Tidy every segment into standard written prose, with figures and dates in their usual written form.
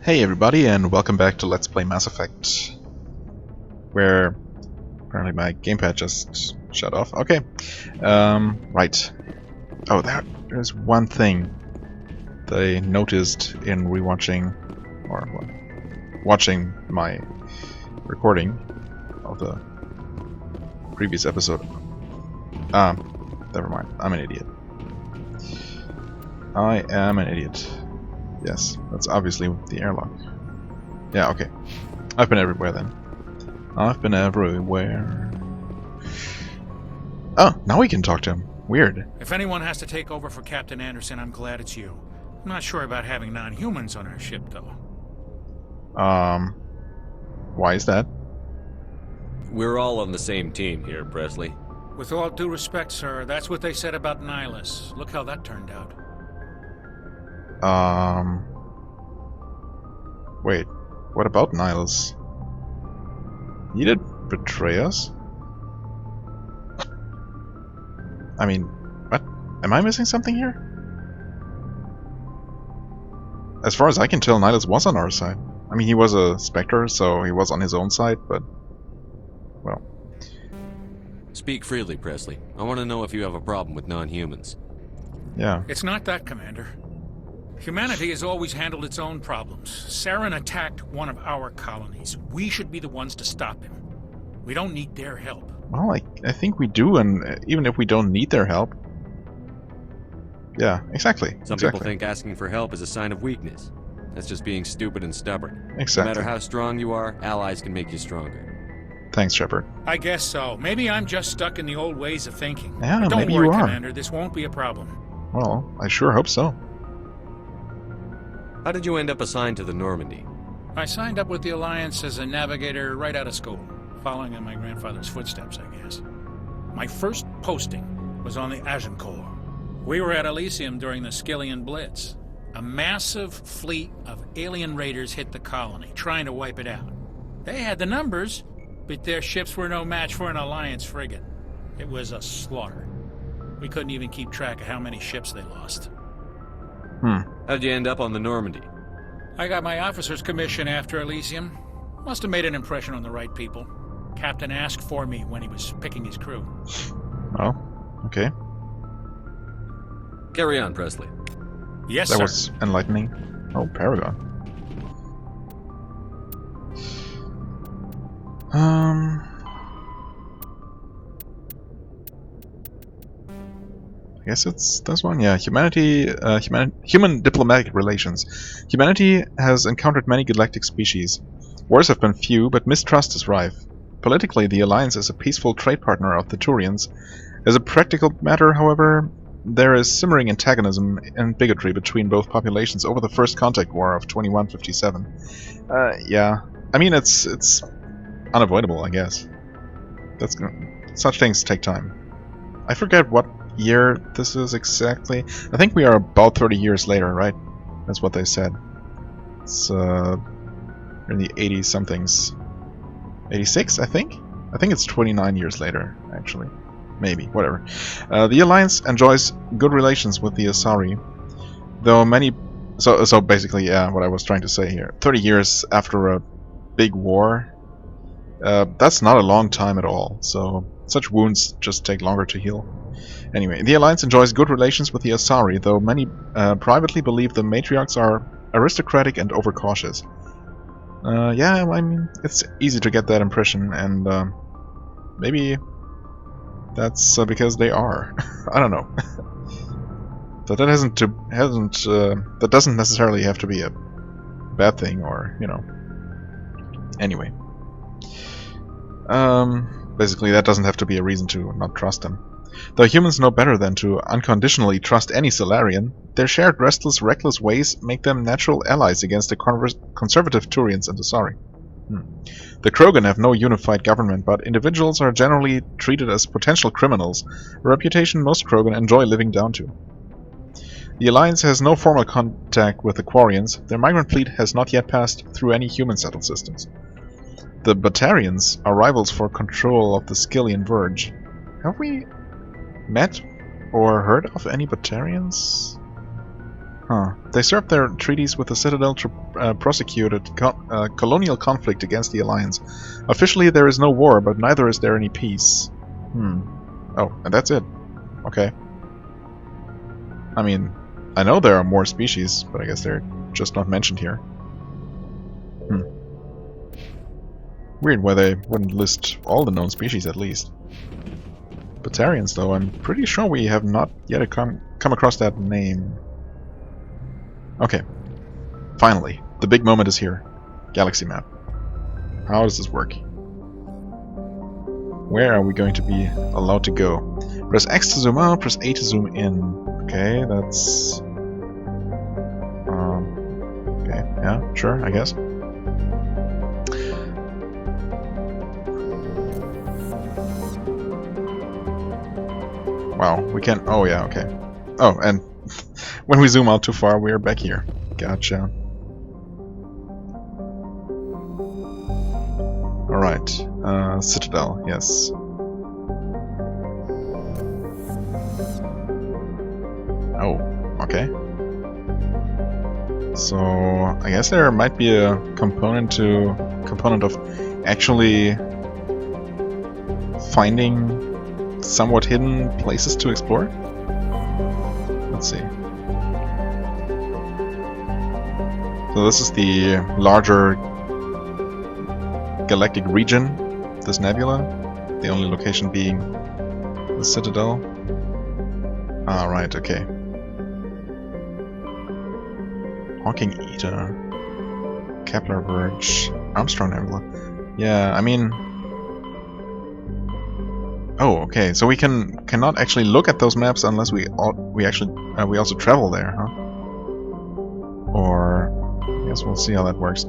Hey everybody, and welcome back to Let's Play Mass Effect, where apparently my gamepad just shut off. Okay, right. Oh, there's one thing that I noticed in rewatching, or well, watching my recording of the previous episode. Never mind. I'm an idiot. I am an idiot. Yes, that's obviously the airlock. Yeah, okay. I've been everywhere then. I've been everywhere. Oh, now we can talk to him. Weird. If anyone has to take over for Captain Anderson, I'm glad it's you. I'm not sure about having non-humans on our ship, though. Why is that? We're all on the same team here, Presley. With all due respect, sir, that's what they said about Nihilus. Look how that turned out. Wait, what about Nihilus? He did betray us? I mean, what? Am I missing something here? As far as I can tell, Nihilus was on our side. I mean, he was a Spectre, so he was on his own side, but... well... Speak freely, Presley. I want to know if you have a problem with non-humans. Yeah. It's not that, Commander. Humanity has always handled its own problems. Saren attacked one of our colonies. We should be the ones to stop him. We don't need their help. Well, I think we do, and even if we don't need their help... yeah, exactly. Some people think asking for help is a sign of weakness. That's just being stupid and stubborn. Exactly. No matter how strong you are, allies can make you stronger. Thanks, Shepard. I guess so. Maybe I'm just stuck in the old ways of thinking. Yeah, But don't maybe worry, you are. Commander. This won't be a problem. Well, I sure hope so. How did you end up assigned to the Normandy? I signed up with the Alliance as a navigator right out of school, following in my grandfather's footsteps, I guess. My first posting was on the Agincourt. We were at Elysium during the Skillian Blitz. A massive fleet of alien raiders hit the colony, trying to wipe it out. They had the numbers, but their ships were no match for an Alliance frigate. It was a slaughter. We couldn't even keep track of how many ships they lost. How'd you end up on the Normandy? I got my officer's commission after Elysium. Must have made an impression on the right people. Captain asked for me when he was picking his crew. Oh, okay. Carry on, Presley. Yes, That sir. was enlightening. Oh, Paragon. I guess it's this one. Yeah, human diplomatic relations. Humanity has encountered many galactic species. Wars have been few, but mistrust is rife. Politically, the Alliance is a peaceful trade partner of the Turians. As a practical matter, however, there is simmering antagonism and bigotry between both populations over the First Contact War of 2157. Yeah. I mean, it's unavoidable, I guess. Such things take time. I forget what year this is exactly. I think we are about 30 years later, right? That's what they said. It's in the 80-somethings. 86, I think? I think it's 29 years later, actually. Maybe, whatever. The Alliance enjoys good relations with the Asari, though many... So basically, yeah, what I was trying to say here. 30 years after a big war, that's not a long time at all, so such wounds just take longer to heal. Anyway, the Alliance enjoys good relations with the Asari, though many privately believe the matriarchs are aristocratic and overcautious. Yeah, I mean, it's easy to get that impression, and maybe that's because they are. I don't know. But that that doesn't necessarily have to be a bad thing, or you know. Anyway, basically that doesn't have to be a reason to not trust them. Though humans know better than to unconditionally trust any Solarian, their shared restless, reckless ways make them natural allies against the conservative Turians and Asari. The Krogan have no unified government, but individuals are generally treated as potential criminals, a reputation most Krogan enjoy living down to. The Alliance has no formal contact with the Quarians. Their migrant fleet has not yet passed through any human-settled systems. The Batarians are rivals for control of the Skillian Verge. Have we met or heard of any Batarians? Huh. They served their treaties with the Citadel to prosecute a colonial conflict against the Alliance. Officially there is no war, but neither is there any peace. Oh, and that's it. Okay. I mean, I know there are more species, but I guess they're just not mentioned here. Weird why they wouldn't list all the known species at least. Batarians, though, I'm pretty sure we have not yet come across that name. Okay. Finally, the big moment is here. Galaxy map. How does this work? Where are we going to be allowed to go? Press X to zoom out, press A to zoom in. Okay, that's... okay, yeah, sure, I guess. Wow, we can... Oh, yeah, okay. Oh, and when we zoom out too far, we're back here. Gotcha. Alright, Citadel, yes. Oh, okay. So, I guess there might be a component of actually finding somewhat hidden places to explore? Let's see. So this is the larger galactic region, this nebula, the only location being the Citadel. Ah, right, okay. Hawking Eater, Kepler Verge, Armstrong Nebula. Yeah, I mean... Oh, okay. So we cannot actually look at those maps unless we also travel there, huh? Or I guess we'll see how that works.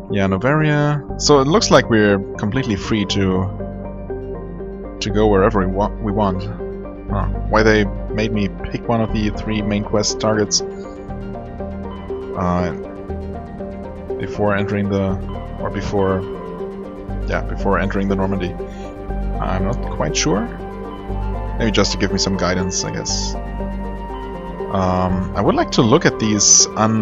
Yeah, Novaria. So it looks like we're completely free to go wherever we want. Huh. Why they made me pick one of the 3 main quest targets before entering before entering the Normandy. I'm not quite sure. Maybe just to give me some guidance, I guess. I would like to look at these well,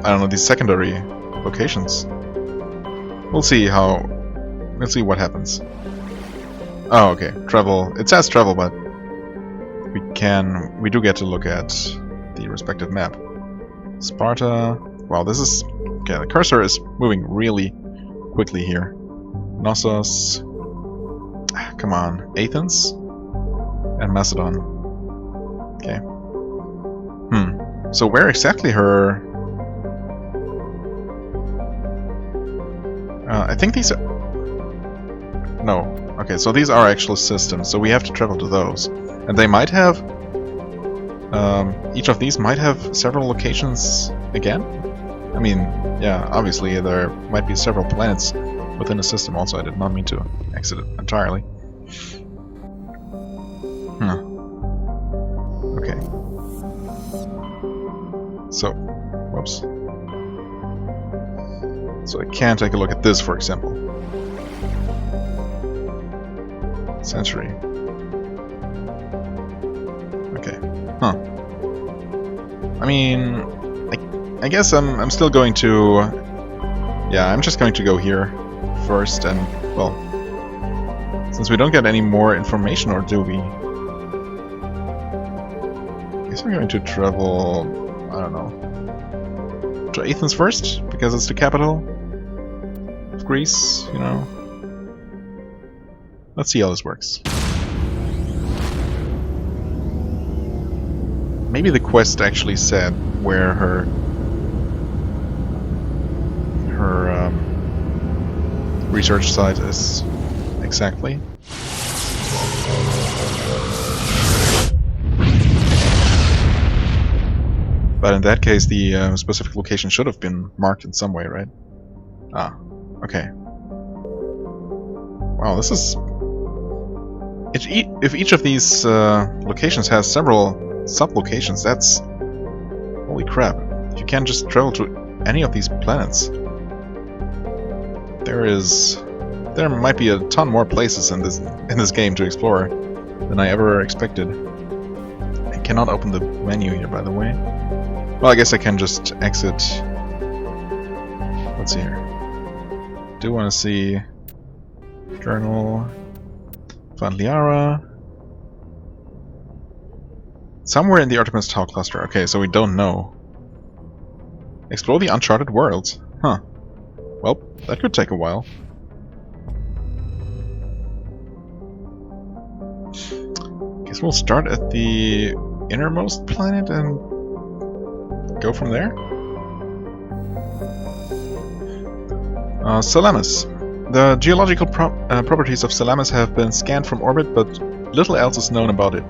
I don't know, these secondary locations. We'll see what happens. Oh, okay. Travel. It says travel, but we do get to look at the respective map. Sparta. Wow, this is... Okay, the cursor is moving really quickly here. Knossos, come on, Athens, and Macedon. Okay. So where exactly her... I think these are... No. Okay, so these are actual systems, so we have to travel to those. And they might have... each of these might have several locations again? I mean, yeah, obviously there might be several planets within the system also. I did not mean to exit it entirely. Okay. So, whoops. So I can take a look at this, for example. Century. Okay. Huh. I mean, I guess I'm still going to... Yeah, I'm just going to go here first, and, well, since we don't get any more information, or do we? I guess I'm going to travel, I don't know, to Athens first, because it's the capital of Greece, you know. Let's see how this works. Maybe the quest actually said where her research site is exactly. But in that case, the specific location should have been marked in some way, right? Ah, okay. Wow, this is... If each of these locations has several sub-locations, that's... Holy crap. If you can't just travel to any of these planets, there might be a ton more places in this game to explore than I ever expected. cannot open the menu here, by the way. Well, I guess I can just exit. Let's see here. Do want to see journal, find Liara. Somewhere in the Artemis Tau cluster. Okay, so we don't know. Explore the uncharted worlds. Huh. Well, that could take a while. Guess we'll start at the innermost planet and go from there. Salamis. The geological properties of Salamis have been scanned from orbit, but little else is known about it.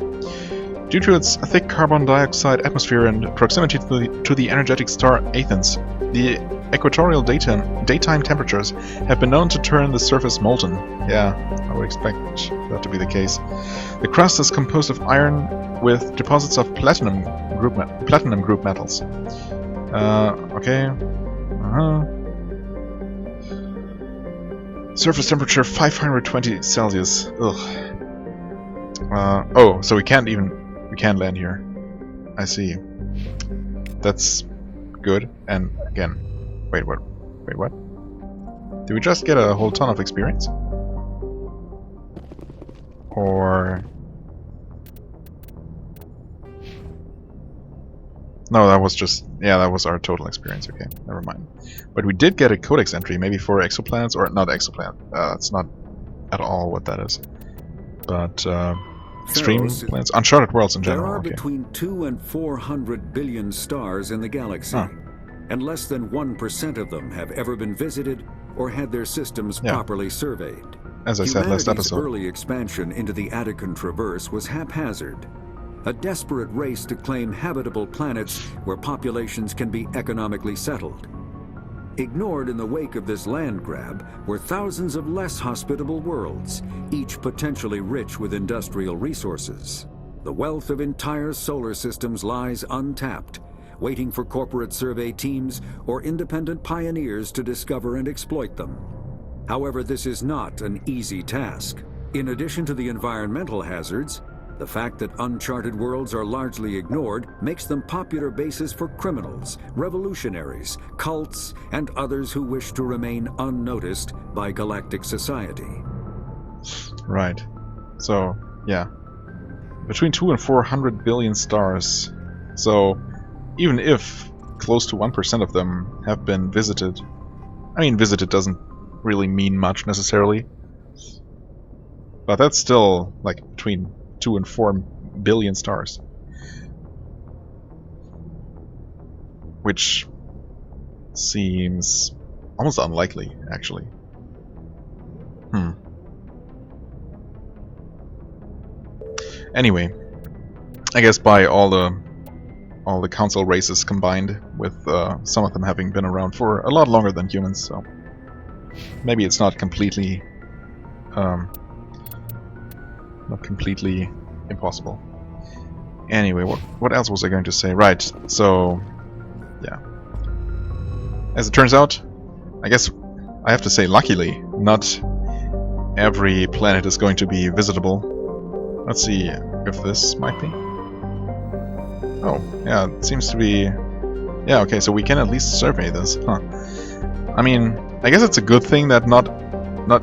Due to its thick carbon dioxide atmosphere and proximity to the energetic star Athens, the equatorial daytime temperatures have been known to turn the surface molten. Yeah, I would expect that to be the case. The crust is composed of iron with deposits of platinum group metals. Okay. Surface temperature 520 Celsius. Ugh. Oh, so we can't land here. I see. That's good. And again, wait, what? Wait, what? Did we just get a whole ton of experience? Or... No, that was just... Yeah, that was our total experience. Okay, never mind. But we did get a codex entry, maybe for exoplanets, or not exoplanet. It's not at all what that is. But, extreme planets, uncharted worlds in general. There are okay. between 200 and 400 billion stars in the galaxy, and less than 1% of them have ever been visited or had their systems properly surveyed. As I said last Humanity's episode. early expansion into the Attican Traverse was haphazard, a desperate race to claim habitable planets where populations can be economically settled. Ignored in the wake of this land grab were thousands of less hospitable worlds, each potentially rich with industrial resources. The wealth of entire solar systems lies untapped, waiting for corporate survey teams or independent pioneers to discover and exploit them. However, this is not an easy task. In addition to the environmental hazards, the fact that uncharted worlds are largely ignored makes them popular bases for criminals, revolutionaries, cults, and others who wish to remain unnoticed by galactic society. Right. So, yeah. Between 200 and 400 billion stars. So, even if close to 1% of them have been visited, I mean, visited doesn't really mean much necessarily. But that's still, like, between 2 and 4 billion stars. Which seems almost unlikely, actually. Anyway, I guess by all the council races combined, with some of them having been around for a lot longer than humans, so maybe it's not completely impossible. Anyway, what else was I going to say? Right, so yeah. As it turns out, I guess I have to say luckily, not every planet is going to be visitable. Let's see if this might be. Oh, yeah, it seems to be... Yeah, okay, so we can at least survey this, huh. I mean, I guess it's a good thing that not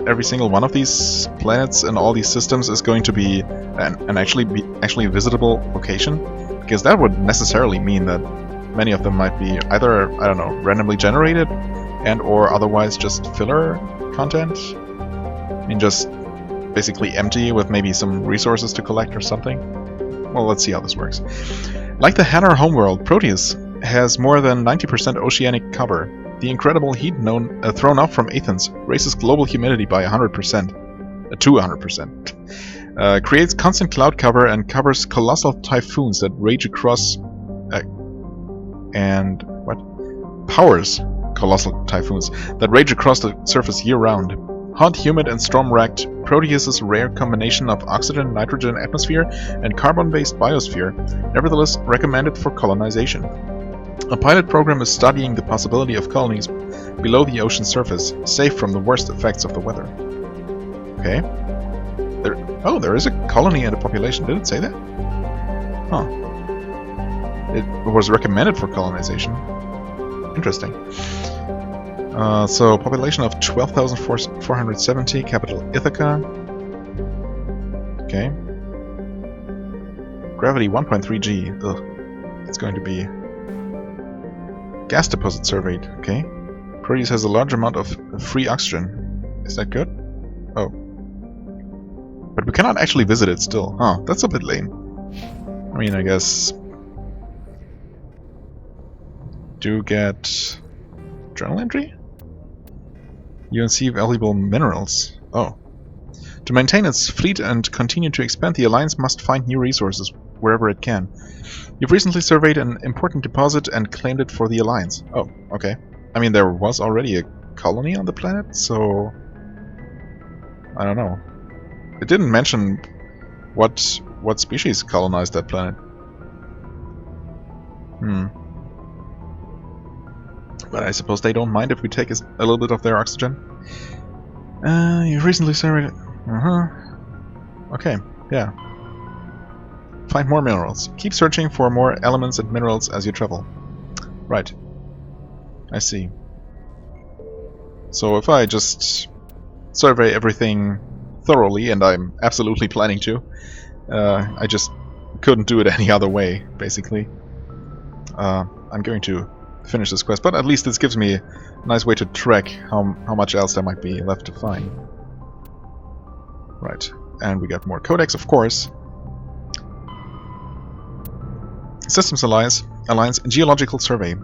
every single one of these planets and all these systems is going to be an actually visitable location, because that would necessarily mean that many of them might be either, I don't know, randomly generated and or otherwise just filler content. I mean, just basically empty with maybe some resources to collect or something. Well, let's see how this works. Like the Hanar homeworld, Proteus has more than 90% oceanic cover. The incredible heat thrown off from Athens raises global humidity by 100%, to 100%. Creates constant cloud cover and covers colossal typhoons that rage across... Powers colossal typhoons that rage across the surface year-round. Hot, humid, and storm-racked, Proteus's rare combination of oxygen, nitrogen atmosphere, and carbon-based biosphere nevertheless recommended for colonization. A pilot program is studying the possibility of colonies below the ocean surface, safe from the worst effects of the weather. Okay. There is a colony and a population. Did it say that? Huh. It was recommended for colonization. Interesting. So, population of 12,470, capital Ithaca. Okay. Gravity 1.3 G. Ugh. It's going to be... Gas deposit surveyed. Okay. Proteus has a large amount of free oxygen. Is that good? Oh. But we cannot actually visit it still. Huh, that's a bit lame. I mean, I guess... Do get... Journal entry? UNC valuable minerals. Oh. To maintain its fleet and continue to expand, the Alliance must find new resources wherever it can. You've recently surveyed an important deposit and claimed it for the Alliance. Oh, okay. I mean, there was already a colony on the planet, so... I don't know. It didn't mention what species colonized that planet. But I suppose they don't mind if we take a little bit of their oxygen. You've recently surveyed it. Okay, yeah. Find more minerals. Keep searching for more elements and minerals as you travel. Right. I see. So if I just survey everything thoroughly, and I'm absolutely planning to, I just couldn't do it any other way, basically. I'm going to finish this quest, but at least this gives me a nice way to track how much else there might be left to find. Right, and we got more codex, of course. Systems Alliance Geological Survey.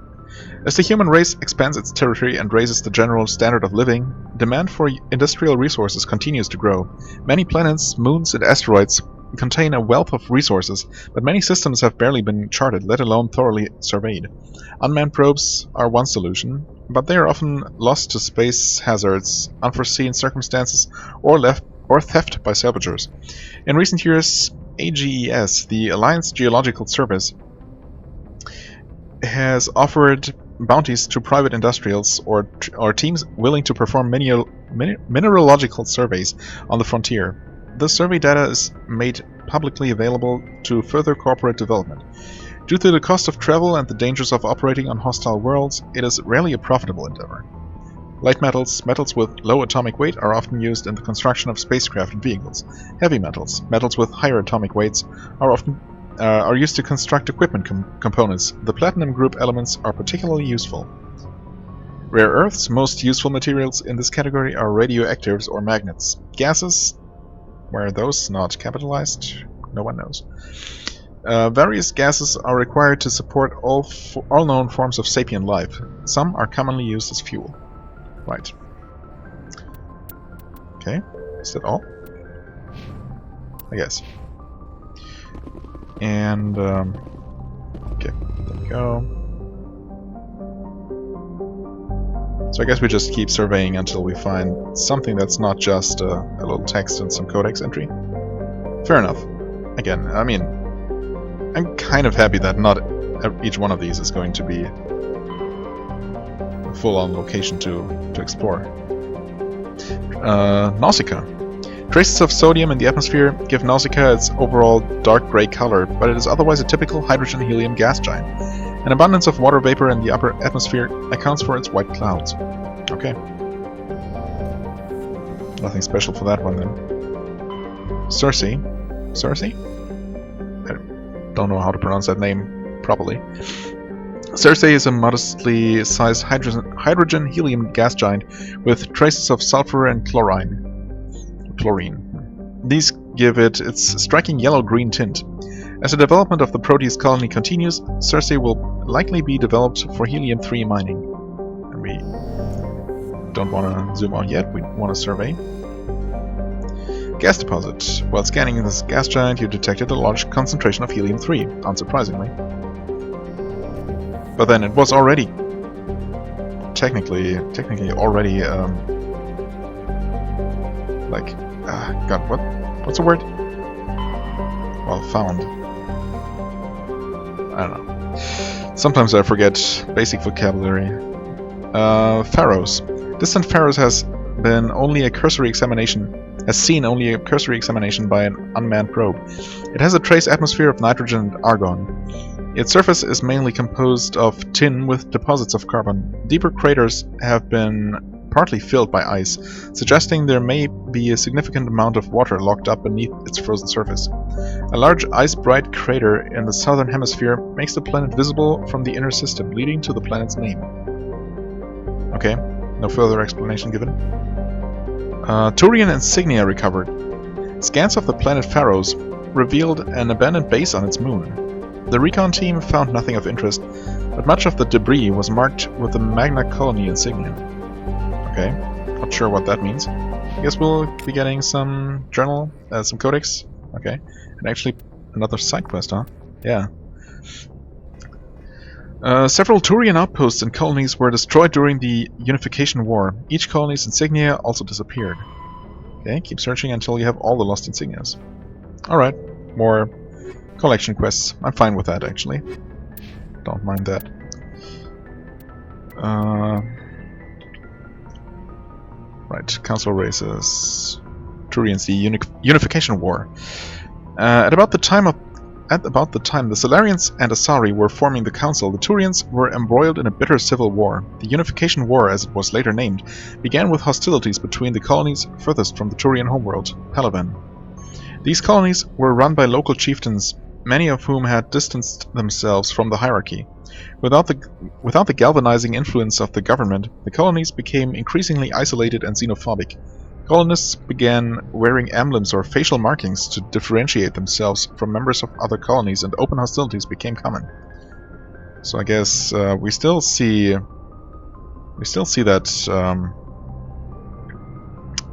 As the human race expands its territory and raises the general standard of living, demand for industrial resources continues to grow. Many planets, moons, and asteroids contain a wealth of resources, but many systems have barely been charted, let alone thoroughly surveyed. Unmanned probes are one solution, but they are often lost to space hazards, unforeseen circumstances, or theft by salvagers. In recent years, AGES, the Alliance Geological Service, has offered bounties to private industrials or teams willing to perform mineralogical surveys on the frontier. The survey data is made publicly available to further corporate development. Due to the cost of travel and the dangers of operating on hostile worlds, it is rarely a profitable endeavor. Light metals, metals with low atomic weight, are often used in the construction of spacecraft and vehicles. Heavy metals, metals with higher atomic weights, are used to construct equipment components. The platinum group elements are particularly useful. Rare earths, most useful materials in this category are radioactives or magnets. Gases, where are those not capitalized? No one knows. Various gases are required to support all known forms of sapient life. Some are commonly used as fuel. Right. Okay, is that all? I guess. And, okay, there we go. So I guess we just keep surveying until we find something that's not just a little text and some codex entry. Fair enough. Again, I mean, I'm kind of happy that not each one of these is going to be a full-on location to explore. Nausicaa. Traces of sodium in the atmosphere give Nausicaa its overall dark gray color, but it is otherwise a typical hydrogen-helium gas giant. An abundance of water vapor in the upper atmosphere accounts for its white clouds. Okay. Nothing special for that one then. Cersei? I don't know how to pronounce that name properly. Cersei is a modestly sized hydrogen-helium gas giant with traces of sulfur and chlorine. These give it its striking yellow-green tint. As the development of the Proteus colony continues, Cersei will likely be developed for helium-3 mining. And we don't want to zoom on yet, we want to survey. Gas deposit. While scanning this gas giant, you detected a large concentration of helium-3, unsurprisingly. But then it was already... Technically already, God, what's the word? Well, found. I don't know. Sometimes I forget basic vocabulary. Pharaohs. Distant Pharaohs has seen only a cursory examination by an unmanned probe. It has a trace atmosphere of nitrogen and argon. Its surface is mainly composed of tin with deposits of carbon. Deeper craters have been partly filled by ice, suggesting there may be a significant amount of water locked up beneath its frozen surface. A large ice-bright crater in the southern hemisphere makes the planet visible from the inner system, leading to the planet's name. Okay, no further explanation given. Turian insignia recovered. Scans of the planet Pharos revealed an abandoned base on its moon. The recon team found nothing of interest, but much of the debris was marked with the Magna Colony insignia. Okay, not sure what that means. I guess we'll be getting some journal, some codex. Okay, and actually another side quest, huh? Yeah. Several Turian outposts and colonies were destroyed during the Unification War. Each colony's insignia also disappeared. Okay, keep searching until you have all the lost insignias. Alright, more collection quests. I'm fine with that, actually. Don't mind that. Right, Council races. Turians, the Unification War. At about the time the Solarians and Asari were forming the Council, the Turians were embroiled in a bitter civil war. The Unification War, as it was later named, began with hostilities between the colonies furthest from the Turian homeworld, Palaven. These colonies were run by local chieftains, many of whom had distanced themselves from the hierarchy. Without the galvanizing influence of the government, the colonies became increasingly isolated and xenophobic. Colonists began wearing emblems or facial markings to differentiate themselves from members of other colonies, and open hostilities became common. So I guess we still see that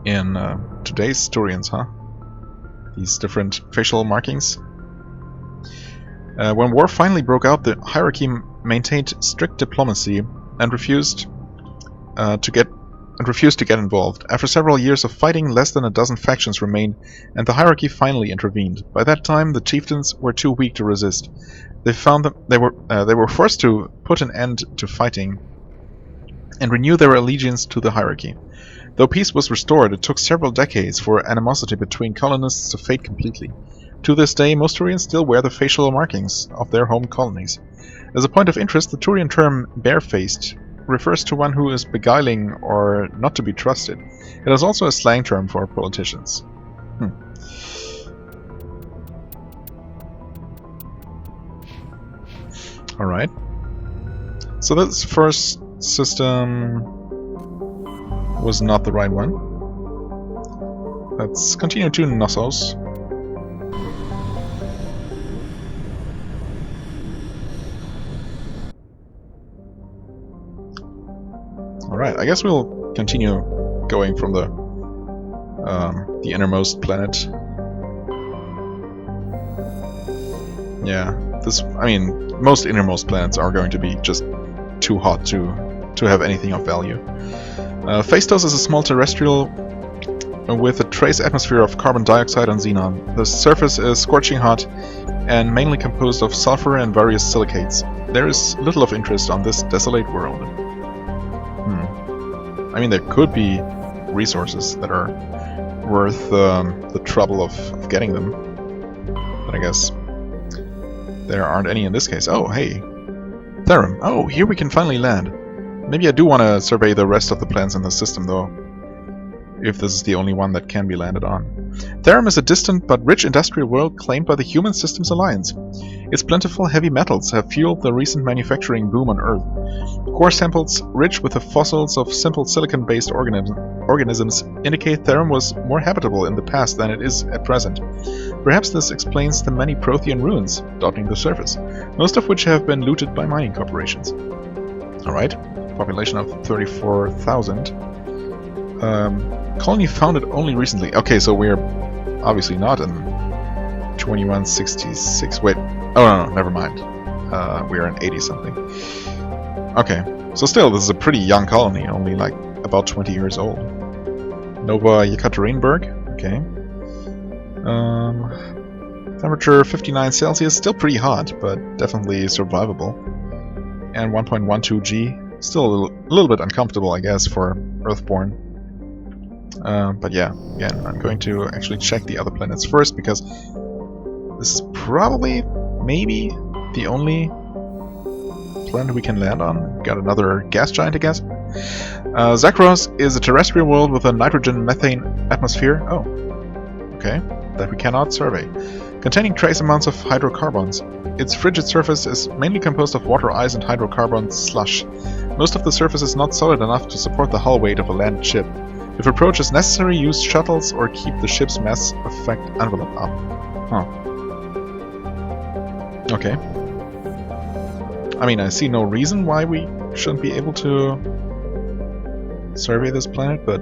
in today's Turians, huh? These different facial markings. When war finally broke out, the hierarchy maintained strict diplomacy and refused to get involved. After several years of fighting, less than a dozen factions remained, and the hierarchy finally intervened. By that time, the chieftains were too weak to resist. They found that they were forced to put an end to fighting and renew their allegiance to the hierarchy. Though peace was restored, it took several decades for animosity between colonists to fade completely. To this day, most Turians still wear the facial markings of their home colonies. As a point of interest, the Turian term barefaced refers to one who is beguiling or not to be trusted. It is also a slang term for politicians. Alright. So this first system was not the right one. Let's continue to Knossos. Alright, I guess we'll continue going from the innermost planet. Yeah, most innermost planets are going to be just too hot to have anything of value. Phaistos is a small terrestrial with a trace atmosphere of carbon dioxide and xenon. The surface is scorching hot and mainly composed of sulfur and various silicates. There is little of interest on this desolate world. I mean, there could be resources that are worth the trouble of getting them, but I guess there aren't any in this case. Oh, hey, Theerum. Oh, here we can finally land. Maybe I do want to survey the rest of the planets in the system, though, if this is the only one that can be landed on. Theerum is a distant but rich industrial world claimed by the Human Systems Alliance. Its plentiful heavy metals have fueled the recent manufacturing boom on Earth. Core samples, rich with the fossils of simple silicon-based organisms, indicate Theerum was more habitable in the past than it is at present. Perhaps this explains the many Prothean ruins dotting the surface, most of which have been looted by mining corporations. Alright, population of 34,000. Colony founded only recently. Okay, so we're obviously not in 2166. Wait. Oh, no, never mind. We're in 80-something. Okay, so still, this is a pretty young colony, only like about 20 years old. Nova Yekaterinburg. Okay. Temperature 59 Celsius, still pretty hot, but definitely survivable. And 1.12 G, still a little bit uncomfortable, I guess, for Earthborn. But yeah, again, I'm going to actually check the other planets first, because this is probably, maybe, the only planet we can land on. Got another gas giant, I guess. Zakros is a terrestrial world with a nitrogen-methane atmosphere. Oh, okay. That we cannot survey. Containing trace amounts of hydrocarbons. Its frigid surface is mainly composed of water, ice, and hydrocarbon slush. Most of the surface is not solid enough to support the hull weight of a landed ship. If approach is necessary, use shuttles or keep the ship's mass effect envelope up. Huh. Okay. I mean, I see no reason why we shouldn't be able to survey this planet, but...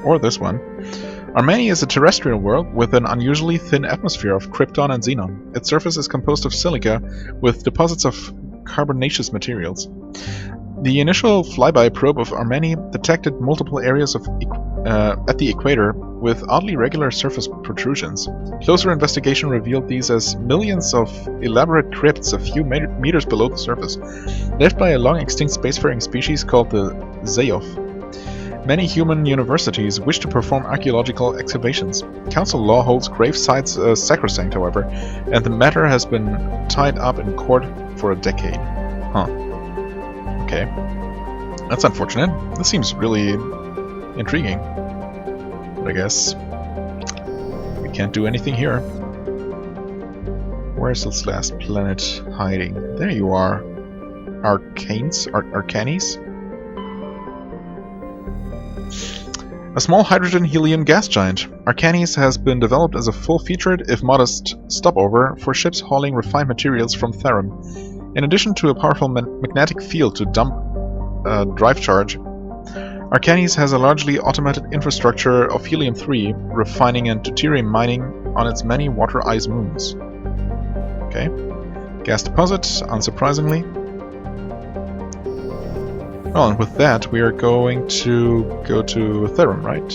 Or this one. Armani is a terrestrial world with an unusually thin atmosphere of krypton and xenon. Its surface is composed of silica with deposits of carbonaceous materials. The initial flyby probe of Armani detected multiple areas of at the equator with oddly regular surface protrusions. Closer investigation revealed these as millions of elaborate crypts a few meters below the surface, left by a long-extinct spacefaring species called the Zayoth. Many human universities wish to perform archaeological excavations. Council law holds grave sites sacrosanct, however, and the matter has been tied up in court for a decade. Huh. Okay. That's unfortunate. This seems really intriguing. But I guess we can't do anything here. Where's this last planet hiding? There you are. Arcanes? Arcanes? A small hydrogen-helium gas giant, Arcanes has been developed as a full-featured, if modest, stopover for ships hauling refined materials from Theerum. In addition to a powerful magnetic field to dump drive charge, Arcanes has a largely automated infrastructure of helium-3, refining and deuterium mining on its many water-ice moons. Okay. Gas deposit, unsurprisingly. Well, and with that, we are going to go to Theerum, right?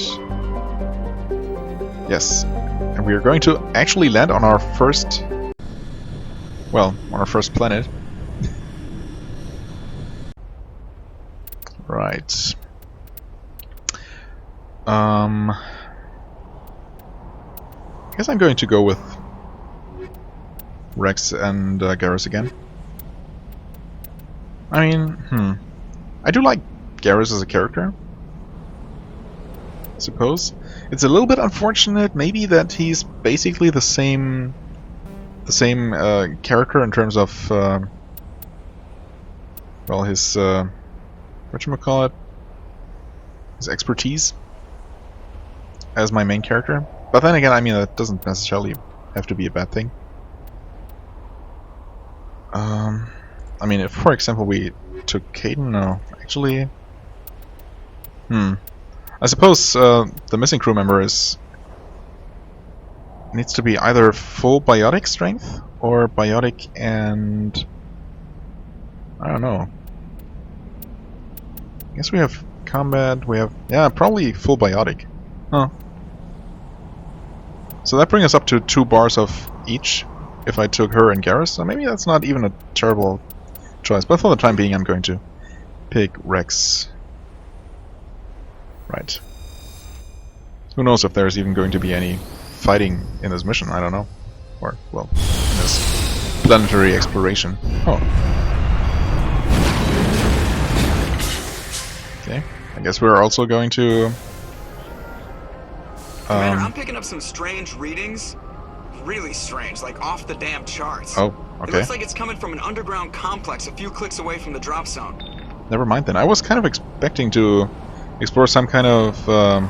Yes. And we are going to actually land on our first... Well, on our first planet. Right. I guess I'm going to go with Rex and Garrus again. I mean, I do like Garrus as a character, I suppose. It's a little bit unfortunate, maybe, that he's basically the same character in terms of, well, his, whatchamacallit, his expertise as my main character. But then again, I mean, that doesn't necessarily have to be a bad thing. I mean, if, for example, we took Caden, no, actually... I suppose the missing crew member needs to be either full biotic strength, or biotic and... I don't know. I guess we have combat, we have... yeah, probably full biotic. Huh. So that brings us up to 2 bars of each, if I took her and Garrus, so maybe that's not even a terrible choice, but for the time being I'm going to pick Rex. Right. Who knows if there's even going to be any fighting in this mission, I don't know. Or, well, in this planetary exploration. Oh. Okay, I guess we're also going to... Commander, I'm picking up some strange readings. Really strange, like off the damn charts. Oh, okay. It looks like it's coming from an underground complex a few clicks away from the drop zone. Never mind then. I was kind of expecting to explore some kind of, I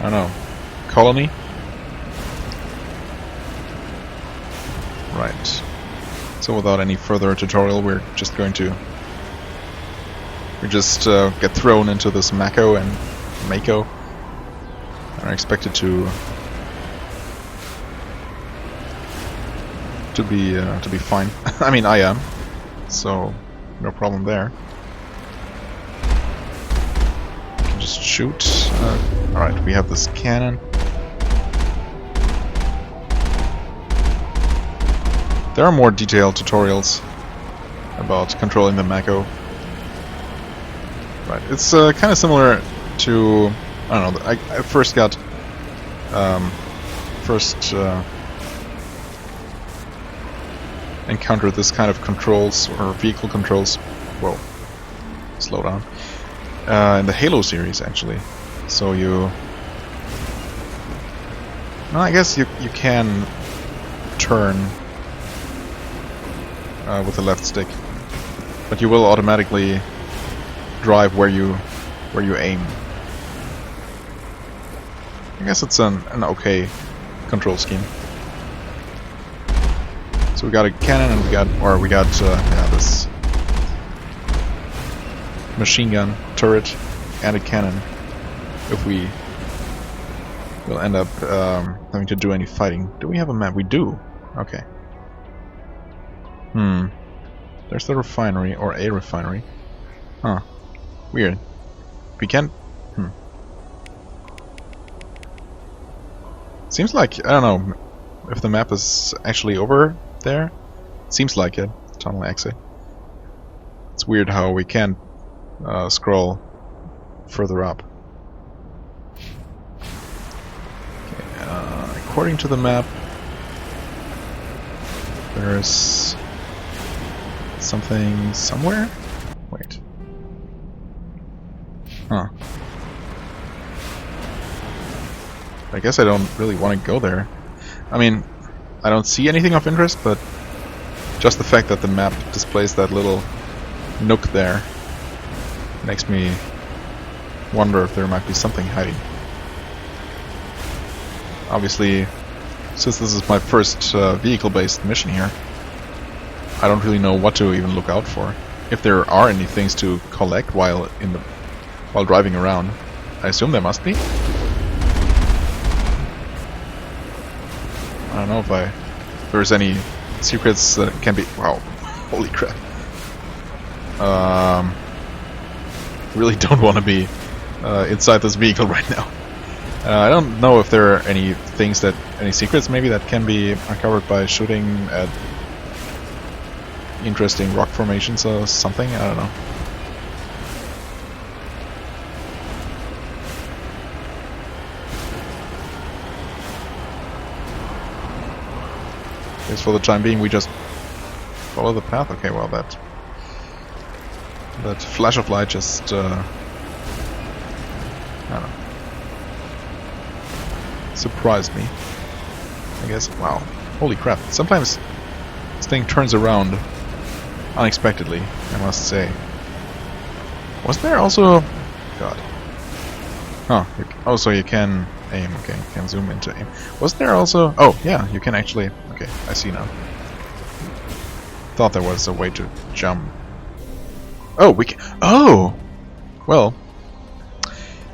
don't know, colony? Right. So without any further tutorial, we're just going to... we just get thrown into this Mako and Mako. And are expected to be fine. I mean, I am, so no problem there. You can just shoot. Alright, we have this cannon. There are more detailed tutorials about controlling the Mako. Right, it's kind of similar to... I don't know, I first got... encounter this kind of controls or vehicle controls. Whoa, slow down. In the Halo series, actually. So you, well, I guess you can turn with the left stick, but you will automatically drive where you aim. I guess it's an okay control scheme. So we got a cannon and we got yeah, this machine gun turret and a cannon. If we will end up having to do any fighting. Do we have a map? We do. Okay. There's the refinery, or a refinery. Huh. Weird. We can't... Seems like, I don't know if the map is actually over there. Seems like it. Tunnel exit. It's weird how we can't scroll further up. Okay, according to the map, there's something somewhere? Wait. Huh. I guess I don't really want to go there. I mean, I don't see anything of interest, but just the fact that the map displays that little nook there makes me wonder if there might be something hiding. Obviously, since this is my first vehicle-based mission here, I don't really know what to even look out for. If there are any things to collect while driving around, I assume there must be. I don't know if there's any secrets that can be. Wow, holy crap! Really don't want to be inside this vehicle right now. I don't know if there are any secrets maybe that can be uncovered by shooting at interesting rock formations or something. I don't know. Guess for the time being we just follow the path. Okay, well that flash of light just I don't know, surprised me, I guess. Wow, holy crap, sometimes this thing turns around unexpectedly, I must say. Was there also... God. Huh, oh, so you can aim, okay, you can zoom into aim. Was there also... Oh, yeah, you can actually... Okay, I see now. Thought there was a way to jump. Oh, we can... Oh! Well...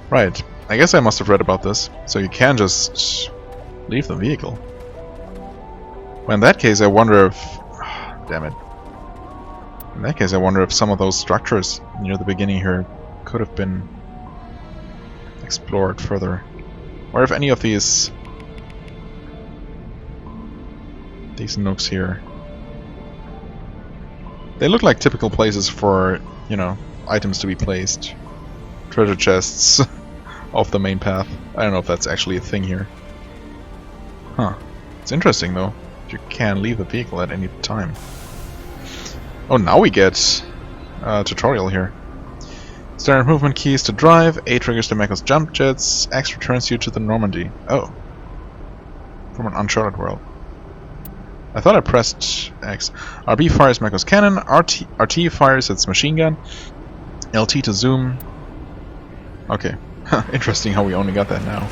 Right, I guess I must have read about this. So you can just leave the vehicle. Well, in that case, I wonder if... Damn it. In that case, I wonder if some of those structures near the beginning here could have been explored further. Or if any of these nooks here, they look like typical places for, you know, items to be placed. Treasure chests off the main path. I don't know if that's actually a thing here. Huh. It's interesting though. You can leave the vehicle at any time. Oh, now we get a tutorial here. Standard movement keys to drive. A triggers the Mecho's jump jets. X returns you to the Normandy. Oh. From an uncharted world. I thought I pressed X. RB fires Mecho's cannon. RT fires its machine gun. LT to zoom. Okay. Interesting how we only got that now.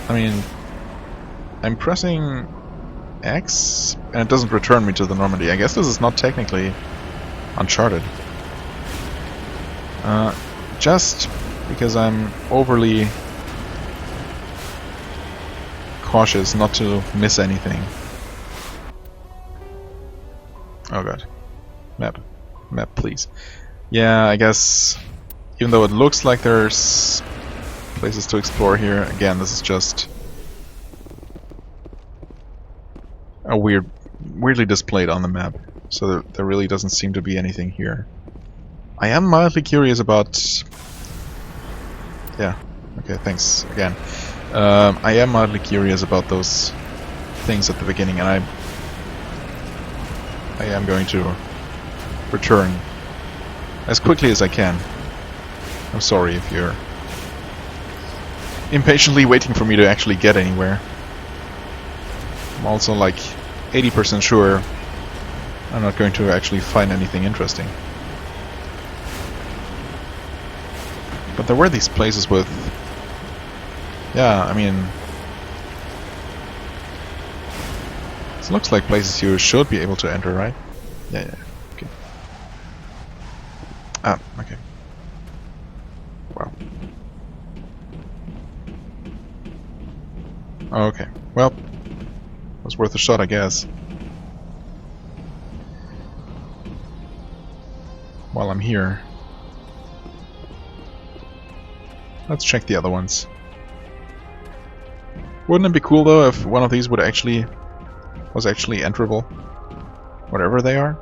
I mean, I'm pressing X and it doesn't return me to the Normandy. I guess this is not technically Uncharted. Just because I'm overly cautious not to miss anything. Oh god. Map. Map, please. Yeah, I guess even though it looks like there's places to explore here, again, this is just a weirdly displayed on the map, so there really doesn't seem to be anything here. I am mildly curious about... Yeah, okay, thanks again. I am mildly curious about those things at the beginning, and I am going to return as quickly as I can. I'm sorry if you're impatiently waiting for me to actually get anywhere. I'm also like 80% sure I'm not going to actually find anything interesting. But there were these places with... Yeah, I mean... It looks like places you should be able to enter, right? Yeah, okay. Ah, okay. Wow. Okay, well, was worth a shot, I guess. While I'm here, let's check the other ones. Wouldn't it be cool though if one of these was actually enterable, whatever they are?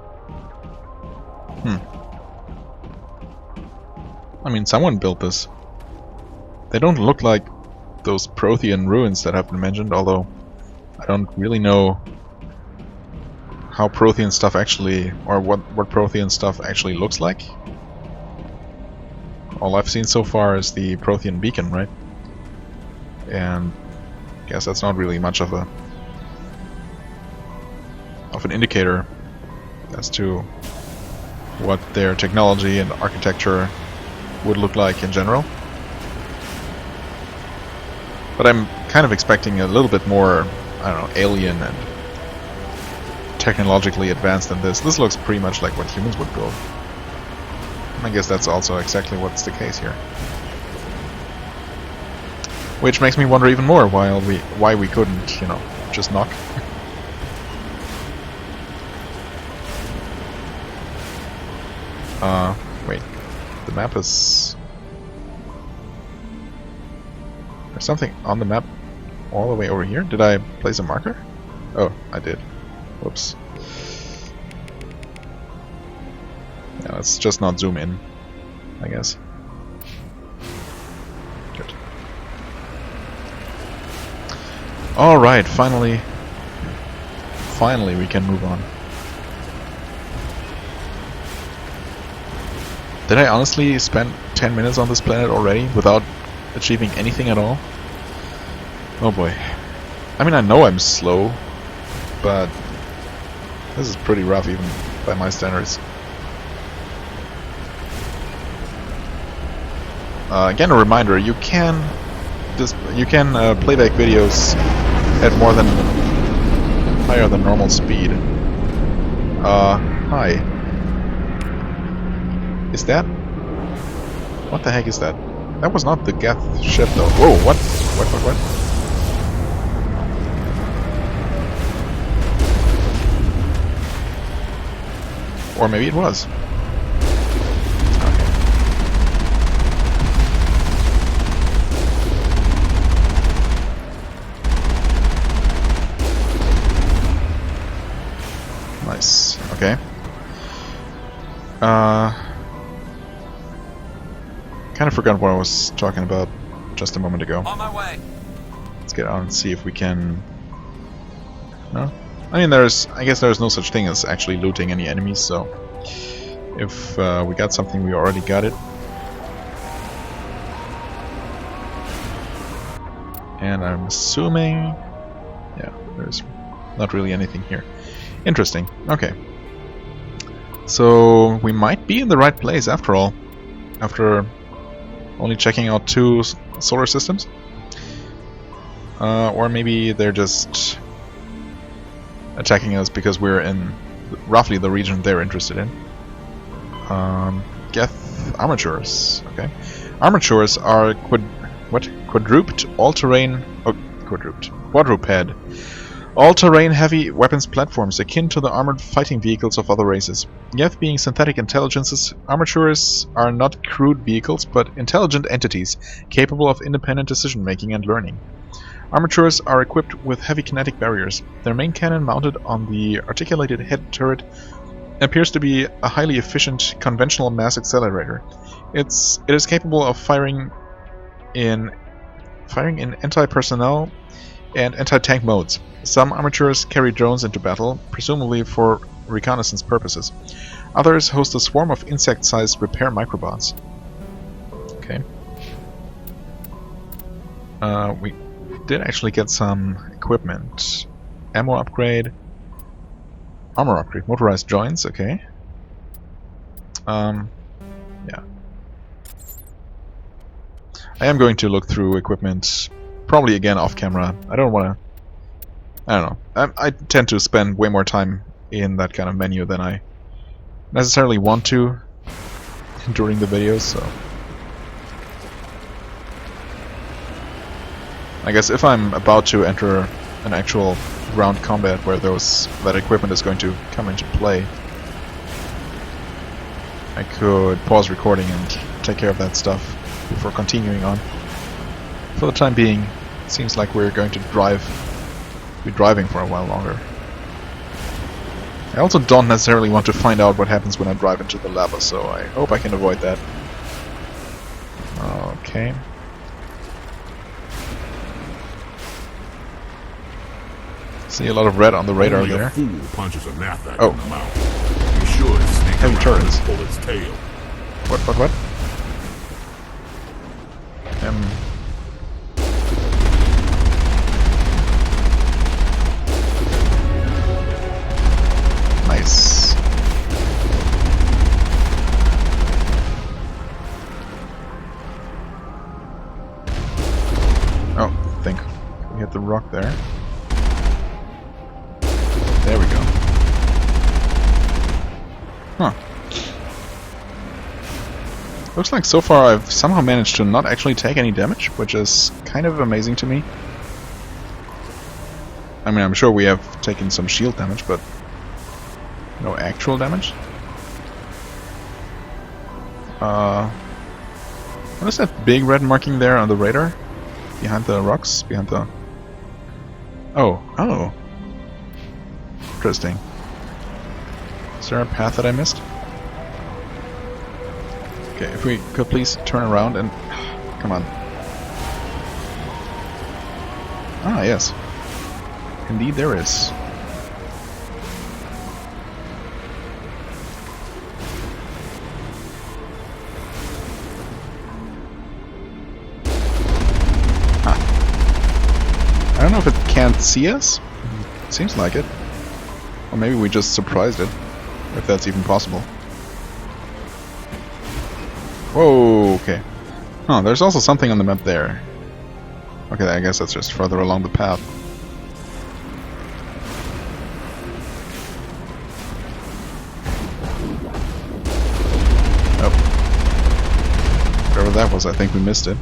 I mean, someone built this. They don't look like those Prothean ruins that have been mentioned, although I don't really know how Prothean stuff actually, or what Prothean stuff actually looks like. All I've seen so far is the Prothean beacon, right? And I guess that's not really much of an indicator as to what their technology and architecture would look like in general. But I'm kind of expecting a little bit more, I don't know, alien and technologically advanced than this. This looks pretty much like what humans would build. And I guess that's also exactly what's the case here. Which makes me wonder even more why we couldn't, you know, just knock. Wait. The map is... There's something on the map all the way over here? Did I place a marker? Oh, I did. Whoops. Yeah, let's just not zoom in, I guess. Good. Alright, finally we can move on. Did I honestly spend 10 minutes on this planet already without achieving anything at all? Oh boy. I mean, I know I'm slow, but this is pretty rough even by my standards. Again, a reminder: you can playback videos at higher than normal speed. Hi. Is that? What the heck is that? That was not the Geth ship though. Whoa, what? What? Or maybe it was. Nice. Okay. Kind of forgot what I was talking about just a moment ago. On my way. Let's get out and see if we can... No? I mean, I guess there's no such thing as actually looting any enemies, so... If we got something, we already got it. And I'm assuming... Yeah, there's not really anything here. Interesting. Okay. So, we might be in the right place after all. After only checking out 2 solar systems. Or maybe they're just attacking us because we're in roughly the region they're interested in. Geth armatures. Okay. Armatures are quadruped all-terrain heavy weapons platforms akin to the armored fighting vehicles of other races. Geth being synthetic intelligences, armatures are not crude vehicles, but intelligent entities capable of independent decision-making and learning. Armatures are equipped with heavy kinetic barriers. Their main cannon, mounted on the articulated head turret, appears to be a highly efficient conventional mass accelerator. It is capable of firing in anti-personnel and anti-tank modes. Some armatures carry drones into battle, presumably for reconnaissance purposes. Others host a swarm of insect-sized repair microbots. Okay. We did actually get some equipment. Ammo upgrade. Armor upgrade. Motorized joints, okay. Yeah. I am going to look through equipment, probably again off camera. I don't want to... I don't know. I tend to spend way more time in that kind of menu than I necessarily want to during the videos, so... I guess if I'm about to enter an actual ground combat where that equipment is going to come into play, I could pause recording and take care of that stuff before continuing on. For the time being, it seems like we're going to be driving for a while longer. I also don't necessarily want to find out what happens when I drive into the lava, so I hope I can avoid that. Okay. See a lot of red on the radar Only there. a fool punches a knapsack Oh. in the mouth. Be sure to sneak Heavy around turrets. and pull its tail. What? Nice. Oh, I think we hit the rock there. There we go. Huh. Looks like so far I've somehow managed to not actually take any damage, which is kind of amazing to me. I mean, I'm sure we have taken some shield damage, but no actual damage. What is that big red marking there on the radar? Behind the rocks? Behind the... Oh. Interesting. Is there a path that I missed? Okay, if we could please turn around and... Come on. Ah, yes. Indeed there is. I don't know if it can't see us. Seems like it. Or maybe we just surprised it. If that's even possible. Whoa, okay. Oh, there's also something on the map there. Okay, I guess that's just further along the path. Oh. Wherever that was, I think we missed it.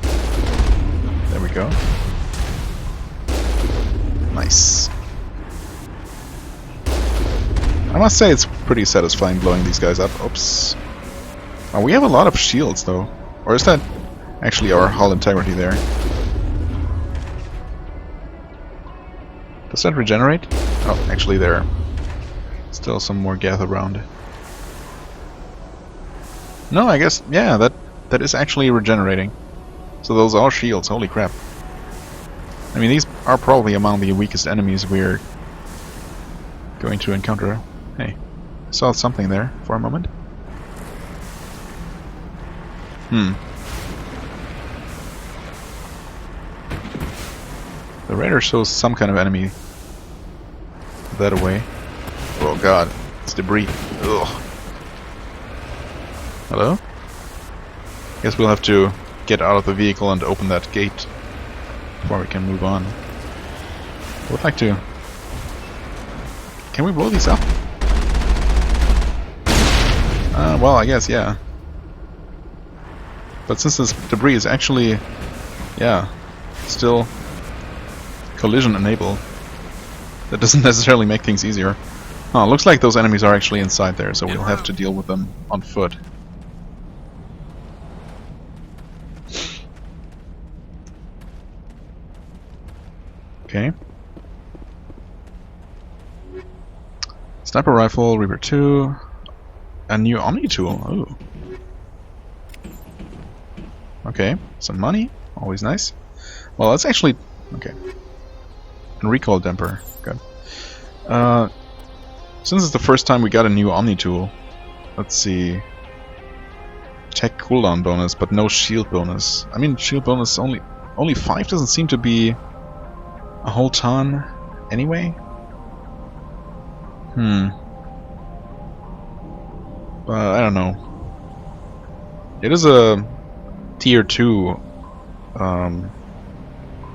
There we go. Nice. I must say it's pretty satisfying blowing these guys up. Oops. Oh, we have a lot of shields though. Or is that actually our hull integrity there? Does that regenerate? Oh, actually there are still some more gather around. No, I guess, yeah, that is actually regenerating. So those are shields, holy crap. I mean, these are probably among the weakest enemies we're going to encounter. Hey, I saw something there for a moment. The radar shows some kind of enemy that away. Oh god, it's debris. Ugh. Hello? Guess we'll have to get out of the vehicle and open that gate before we can move on. I would like to... Can we blow these up? Well, I guess, yeah. But since this debris is actually, yeah, still collision enabled, that doesn't necessarily make things easier. Oh, looks like those enemies are actually inside there, so we'll have to deal with them on foot. Okay. Sniper rifle, Reaper 2, a new Omni tool. Ooh. Okay, some money, always nice. Well, that's actually okay. And recoil damper, good. Since it's the first time we got a new Omni tool, let's see. Tech cooldown bonus, but no shield bonus. I mean, shield bonus only 5 doesn't seem to be a whole ton anyway. But I don't know. It is a tier 2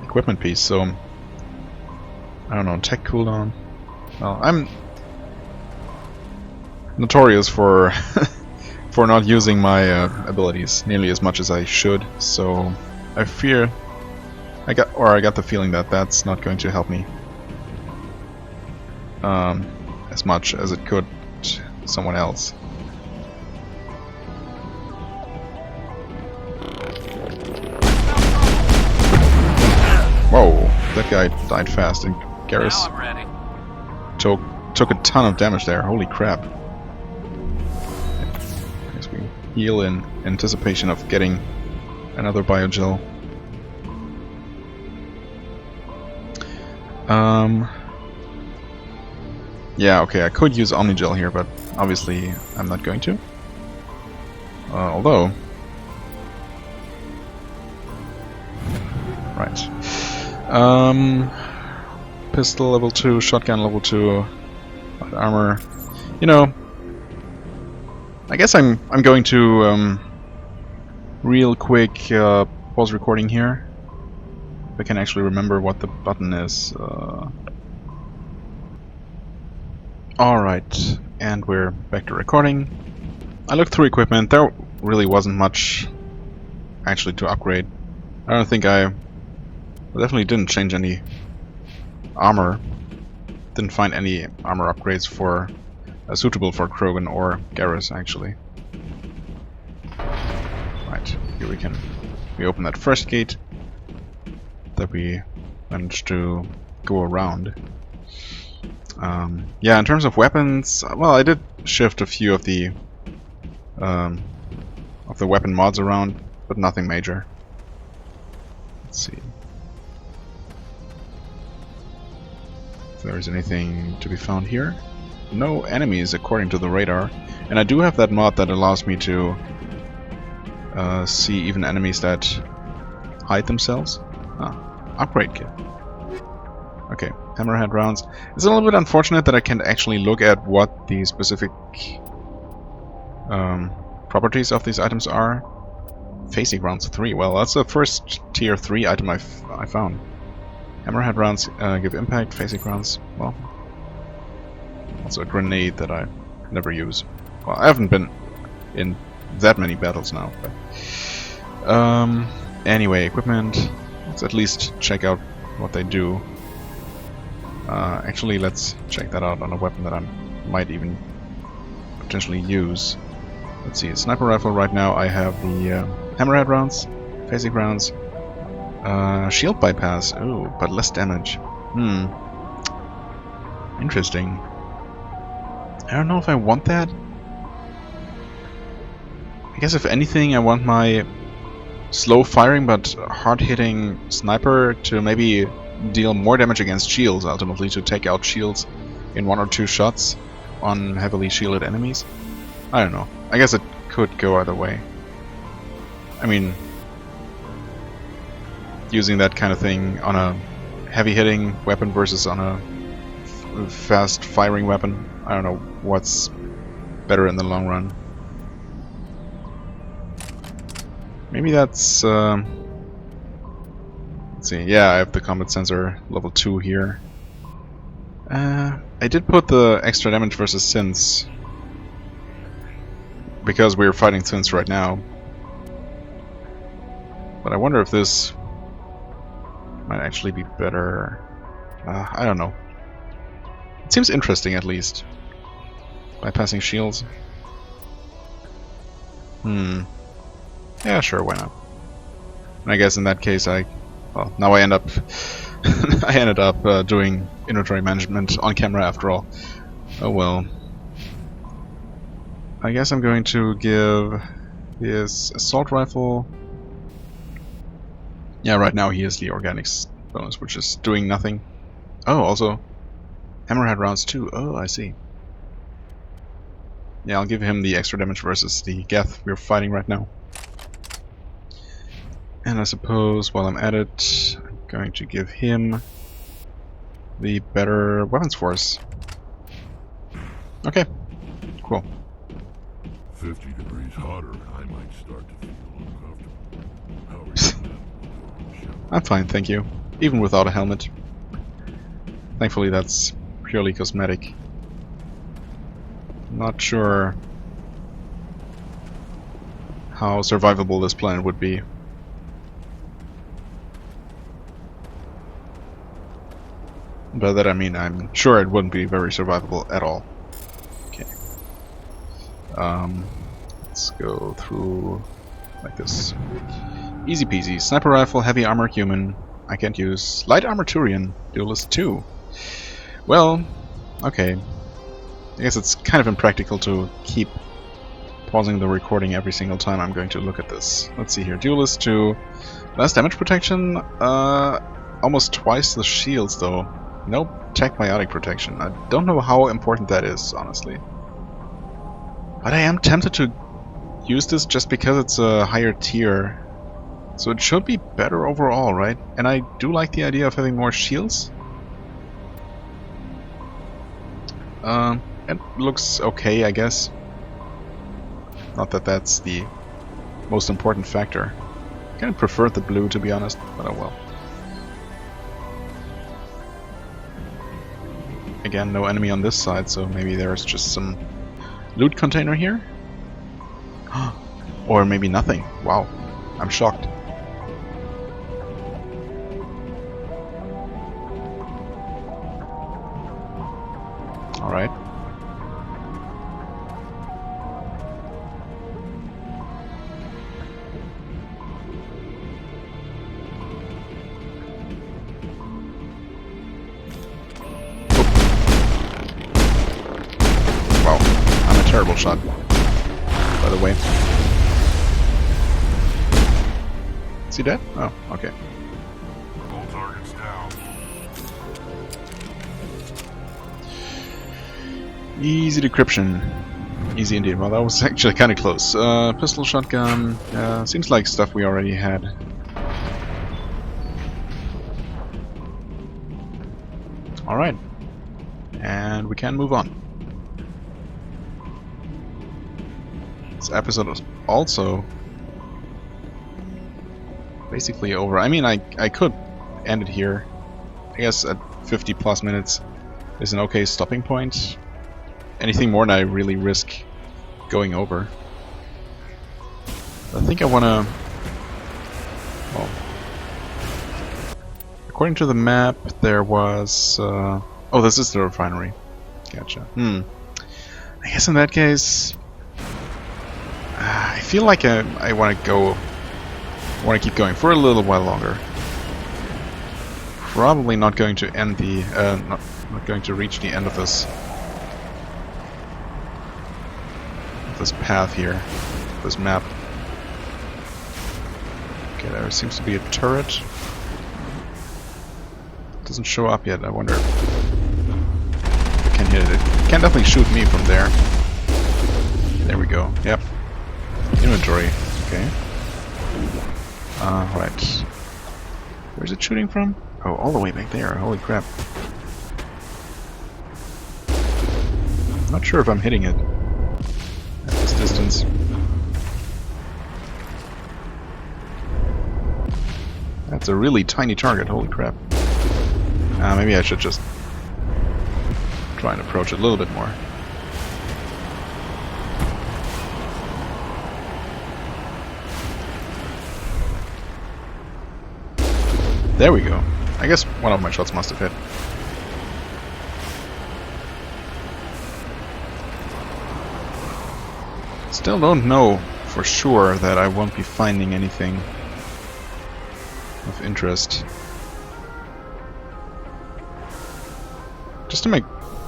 equipment piece, so I don't know. Tech cooldown. Well, I'm notorious for for not using my abilities nearly as much as I should, so I fear I got the feeling that that's not going to help me as much as it could someone else. Whoa, that guy died fast, and Garrus took a ton of damage there. Holy crap. I guess we heal in anticipation of getting another biogel. Yeah, okay, I could use Omnigel here, but obviously I'm not going to. Although... Right. Pistol level 2, shotgun level 2, light armor. You know, I guess I'm going to real quick pause recording here. If I can actually remember what the button is. Alright, and we're back to recording. I looked through equipment. There really wasn't much actually to upgrade. I don't think I definitely didn't change any armor. Didn't find any armor upgrades for suitable for Krogan or Garrus actually. Right, here we open that first gate that we managed to go around. Yeah, in terms of weapons, well, I did shift a few of the weapon mods around, but nothing major. Let's see if there is anything to be found here. No enemies according to the radar, and I do have that mod that allows me to see even enemies that hide themselves. Upgrade kit. Okay, hammerhead rounds. It's a little bit unfortunate that I can't actually look at what the specific properties of these items are. Facing rounds 3. Well, that's the first tier 3 item I found. Hammerhead rounds give impact. Facing rounds, well, also a grenade that I never use. Well, I haven't been in that many battles now. But anyway, equipment. Let's at least check out what they do. Actually, let's check that out on a weapon that I might even potentially use. Let's see, sniper rifle right now. I have the hammerhead rounds, phasic rounds, shield bypass. Ooh, but less damage. Interesting. I don't know if I want that. I guess if anything, I want my slow firing but hard hitting sniper to maybe deal more damage against shields, ultimately to take out shields in 1 or 2 shots on heavily shielded enemies. I don't know. I guess it could go either way. I mean, using that kind of thing on a heavy hitting weapon versus on a fast firing weapon, I don't know what's better in the long run. Maybe that's let's see, yeah, I have the combat sensor level 2 here. I did put the extra damage versus synths because we're fighting synths right now. But I wonder if this might actually be better. I don't know. It seems interesting, at least. Bypassing shields. Yeah, sure, why not? And I guess in that case well, now I end up I ended up doing inventory management on camera after all. Oh well. I guess I'm going to give his assault rifle. Yeah, right now he has the organics bonus, which is doing nothing. Oh, also hammerhead rounds too. Oh, I see. Yeah, I'll give him the extra damage versus the Geth we're fighting right now. And I suppose while I'm at it, I'm going to give him the better weapons force. Okay, cool. 50 degrees hotter, I might start to feel uncomfortable. How are you? I'm fine, thank you. Even without a helmet. Thankfully that's purely cosmetic. Not sure how survivable this planet would be. By that I mean I'm sure it wouldn't be very survivable at all. Okay. Let's go through like this. Easy peasy. Sniper rifle, heavy armor, human. I can't use. Light armor Turian. Duelist 2. Well, okay. I guess it's kind of impractical to keep pausing the recording every single time I'm going to look at this. Let's see here. Duelist 2. Less damage protection. Almost twice the shields though. Nope. Tech biotic protection. I don't know how important that is, honestly. But I am tempted to use this just because it's a higher tier. So it should be better overall, right? And I do like the idea of having more shields. It looks okay, I guess. Not that that's the most important factor. I kind of prefer the blue, to be honest, but oh well. Again, no enemy on this side, so maybe there's just some loot container here? Or maybe nothing. Wow, I'm shocked. Alright. Wow, I'm a terrible shot, by the way. Is he dead? Oh, okay. All targets down. Easy decryption. Easy indeed. Well, that was actually kind of close. Pistol, shotgun. Seems like stuff we already had. Alright. And we can move on. This episode is also basically over. I mean, I could end it here. I guess at 50 plus minutes is an okay stopping point. Anything more than I really risk going over. I think I wanna... Well, according to the map, there was... oh, this is the refinery. Gotcha. I guess in that case... I feel like I want to go... I want to keep going for a little while longer. Probably not going to end the... not going to reach the end of this path here, this map. Okay, there seems to be a turret. It doesn't show up yet. I wonder if I can hit it. It can definitely shoot me from there. There we go. Yep. Inventory. Okay. Right. Where's it shooting from? Oh, all the way back there. Holy crap. Not sure if I'm hitting it at this distance. That's a really tiny target, holy crap. Maybe I should just try and approach it a little bit more. There we go. I guess one of my shots must have hit. Still don't know for sure that I won't be finding anything of interest. Just to make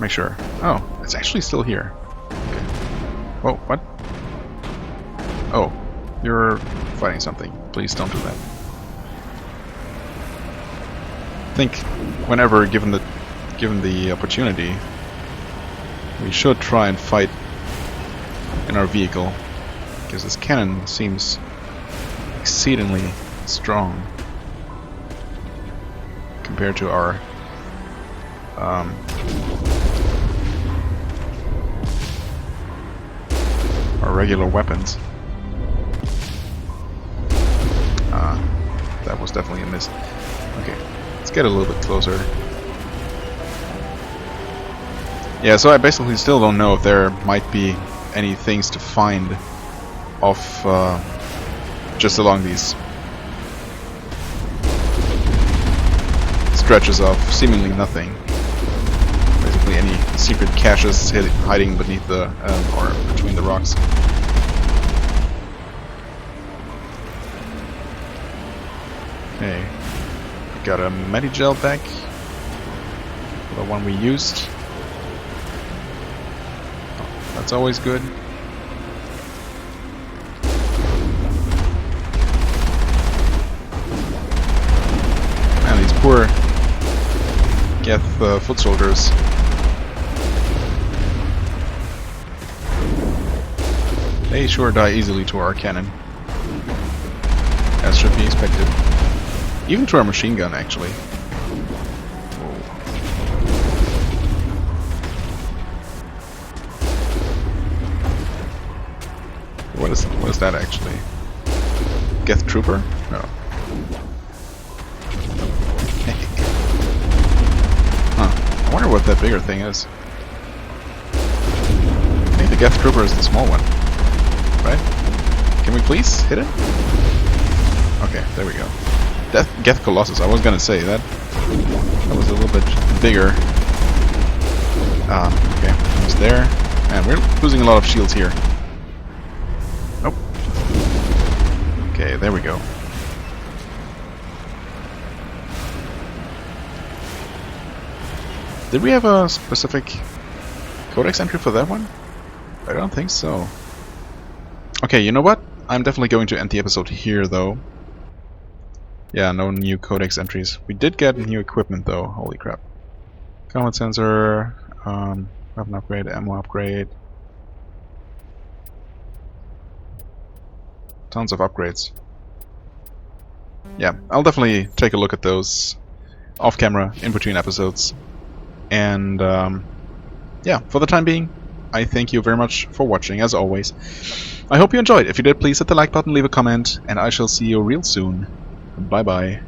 sure. Oh, it's actually still here. Okay. Whoa, what? Oh, you're fighting something. Please don't do that. I think whenever given the opportunity, we should try and fight in our vehicle, because this cannon seems exceedingly strong compared to our regular weapons. That was definitely a miss. Okay, let's get a little bit closer. Yeah, so I basically still don't know if there might be any things to find off just along these stretches of seemingly nothing. Basically any secret caches hiding beneath the or between the rocks. Okay, got a Medigel back, the one we used. Oh, that's always good. Man, these poor Geth foot soldiers. They sure die easily to our cannon, as should be expected. Even to our machine gun, actually. Whoa. What is that actually? Geth Trooper? No. Huh. I wonder what that bigger thing is. I think the Geth Trooper is the small one. Right? Can we please hit it? Okay, there we go. Geth Colossus, I was gonna say that was a little bit bigger. Okay, almost there. And we're losing a lot of shields here. Nope. Okay, there we go. Did we have a specific codex entry for that one? I don't think so. Okay, you know what? I'm definitely going to end the episode here, though. Yeah, no new codex entries. We did get new equipment, though. Holy crap. Combat sensor, weapon upgrade, ammo upgrade. Tons of upgrades. Yeah, I'll definitely take a look at those off camera, in between episodes. And, yeah, for the time being, I thank you very much for watching, as always. I hope you enjoyed. If you did, please hit the like button, leave a comment, and I shall see you real soon. Bye bye.